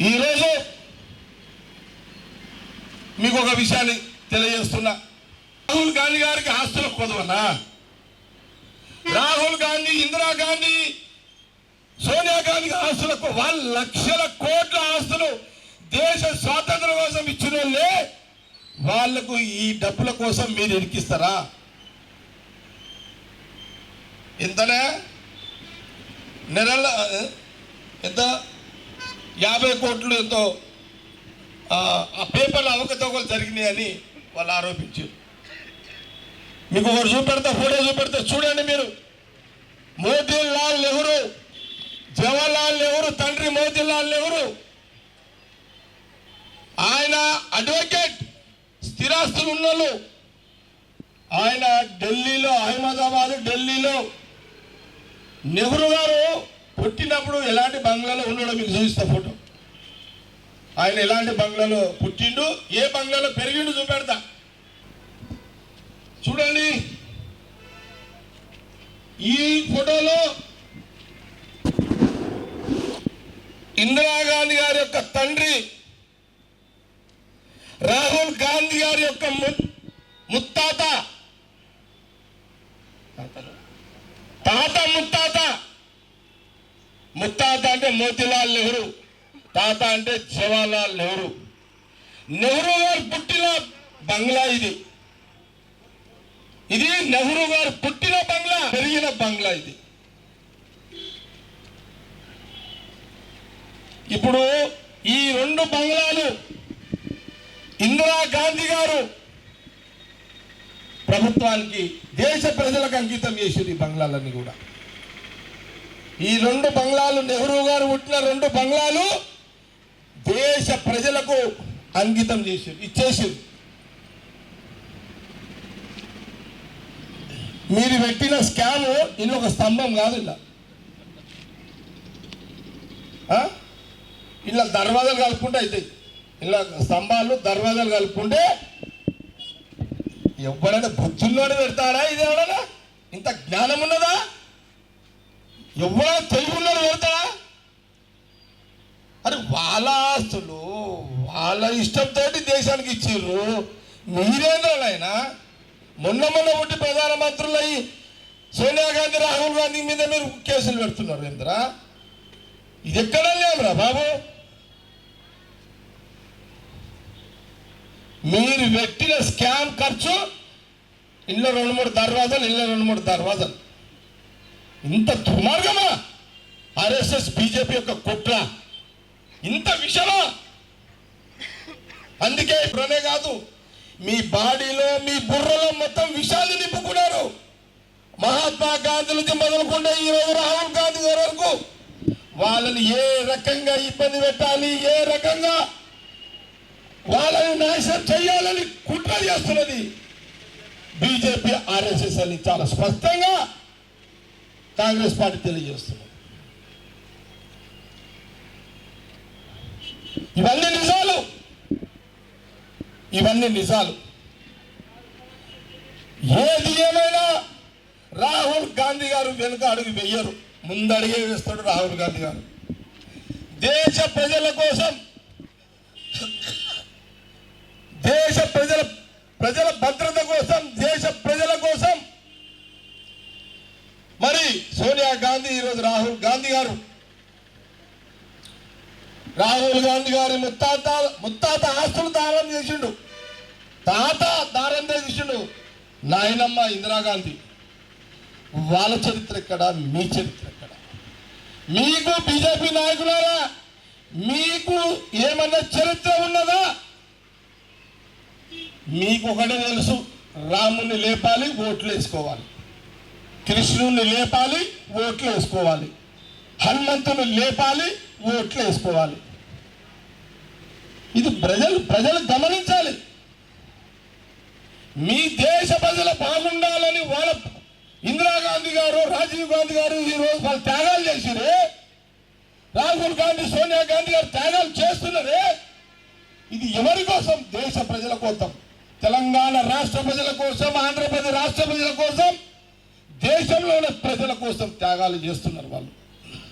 ఈరోజు మీకు ఒక విషయాన్ని తెలియజేస్తున్నా. రాహుల్ గాంధీ గారికి ఆస్తుల కొదవనా? రాహుల్ గాంధీ, ఇందిరాగాంధీ, సోనియా గాంధీ ఆస్తులకు 1 లక్షల కోట్ల ఆస్తులు దేశ స్వాతంత్రం కోసం ఇచ్చిన వాళ్ళే వాళ్లకు ఈ డబ్బుల కోసం మీరు ఇరికిస్తారా? ఎంతనే నెల ఎంత 50 కోట్లు ఎంతో ఆ పేపర్లు అవకతవకలు జరిగినాయని వాళ్ళు ఆరోపించారు. మీకు ఒకటి చూపెడతా, ఫోటో చూపెడతా, చూడండి మీరు. మోతీలాల్ నెహ్రూ, జవహర్లాల్ నెహ్రూ తండ్రి మోతీలాల్ నెహ్రూ, ఆయన అడ్వకేట్, స్థిరాస్తులు ఉన్నోళ్ళు. ఆయన ఢిల్లీలో, అహ్మదాబాద్, ఢిల్లీలో నెహ్రూ గారు పుట్టినప్పుడు ఎలాంటి బంగ్లాలో ఉన్నాడో మీకు చూపిస్తా ఫోటో. ఆయన ఎలాంటి బంగ్లాలో పుట్టిండు, ఏ బంగ్లాలో పెరిగిండు చూపెడతా. చూడండి ఈ ఫోటోలో ఇందిరాగాంధీ గారి యొక్క తండ్రి, రాహుల్ గాంధీ గారి యొక్క ముత్తాత, ముత్తాత అంటే మోతీలాల్ నెహ్రూ, తాత అంటే జవహర్లాల్ నెహ్రూ. నెహ్రూ గారు పుట్టిన బంగ్లా ఇది. ఇది నెహ్రూ గారు పుట్టిన బంగ్లా, పెరిగిన బంగ్లా ఇది. ఇప్పుడు ఈ 2 బంగ్లాలు ఇందిరాగాంధీ గారు ప్రభుత్వానికి, దేశ ప్రజలకు అంకితం చేశారు. ఈ బంగ్లాలన్నీ కూడా, ఈ 2 బంగ్లాలు, నెహ్రూ గారు పుట్టిన 2 బంగ్లాలు దేశ ప్రజలకు అంకితం చేశారు, ఇచ్చేసారు. మీరు పెట్టిన స్కామ్ ఇల్లు ఒక స్తంభం కాదు. ఇలా దర్వాజాలు కలుపుకుంటే అవుతాయి. ఇలా స్తంభాలు, దర్వాజాలు కలుపుకుంటే ఎవడైనా బుద్ధుల్లోనే పెడతాడా? ఇది ఎవడైనా ఇంత జ్ఞానం ఉన్నదా? ఎవరైనా తెలివిలోనే పెడతాడా? అరే వాళ్ళ ఆస్తులు వాళ్ళ ఇష్టంతో దేశానికి ఇచ్చిర్రు. మీరేంద్రాలైనా మొన్న పుట్టి ప్రధానమంత్రులు అయ్యి సోనియా గాంధీ, రాహుల్ గాంధీ మీద మీరు కేసులు పెడుతున్నారు. ఏంద్రా ఇది? ఎక్కడ లేవురా బాబు? మీరు పెట్టిన స్కామ్ ఖర్చు ఇంట్లో 2-3 దర్వాజాలు, ఇంట్లో 2-3 దర్వాజాలు. ఇంత దుర్మార్గమా? ఆర్ఎస్ఎస్, బీజేపీ యొక్క కుట్ర ఇంత విషమా? అందుకే ఇప్పుడనే కాదు, మీ బాడీలో, మీ బుర్రలో మొత్తం విషాలు నింపుకున్నారు. మహాత్మా గాంధీ నుంచి మొదలుకుంటే ఈరోజు రాహుల్ గాంధీ గారి వరకు వాళ్ళని ఏ రకంగా ఇబ్బంది పెట్టాలి, ఏ రకంగా వాళ్ళని నాశనం చేయాలని కుట్ర చేస్తున్నది బీజేపీ, ఆర్ఎస్ఎస్ అని చాలా స్పష్టంగా కాంగ్రెస్ పార్టీ తెలియజేస్తున్నది. ఇవన్నీ నిజాలు, ఇవన్నీ నిజాలు. ఏది ఏమైనా రాహుల్ గాంధీ గారు వెనుక అడుగు వేయరు, ముందడిగే వేస్తాడు రాహుల్ గాంధీ గారు. దేశ ప్రజల కోసం, దేశ ప్రజల భద్రత కోసం, దేశ ప్రజల కోసం మరి సోనియా గాంధీ, ఈరోజు రాహుల్ గాంధీ గారు ముత్తాత ఆస్తులు దానం చేసిండు, తాత దానం చేసిండు. నాయనమ్మ ఇందిరాగాంధీ, వాళ్ళ చరిత్ర ఎక్కడ? మీ చరిత్ర ఎక్కడ? మీకు బీజేపీ నాయకులారా, మీకు ఏమన్నా చరిత్ర ఉన్నదా? మీకు ఒకటే తెలుసు, రాముని లేపాలి, ఓట్లు వేసుకోవాలి. కృష్ణుని లేపాలి, ఓట్లు వేసుకోవాలి. హనుమంతుని లేపాలి, ఓట్లు వేసుకోవాలి. ఇది ప్రజలు గమనించాలి. మీ దేశ ప్రజలు బాగుండాలని వాళ్ళ ఇందిరాగాంధీ గారు, రాజీవ్ గాంధీ గారు ఈరోజు వాళ్ళు త్యాగాలు చేసిరే. రాహుల్ గాంధీ, సోనియా గాంధీ గారు త్యాగాలు చేస్తున్నారే. ఇది ఎవరి కోసం? దేశ ప్రజల కోసం, తెలంగాణ రాష్ట్ర ప్రజల కోసం, ఆంధ్రప్రదేశ్ రాష్ట్ర ప్రజల కోసం, దేశంలోని ప్రజల కోసం త్యాగాలు చేస్తున్నారు వాళ్ళు.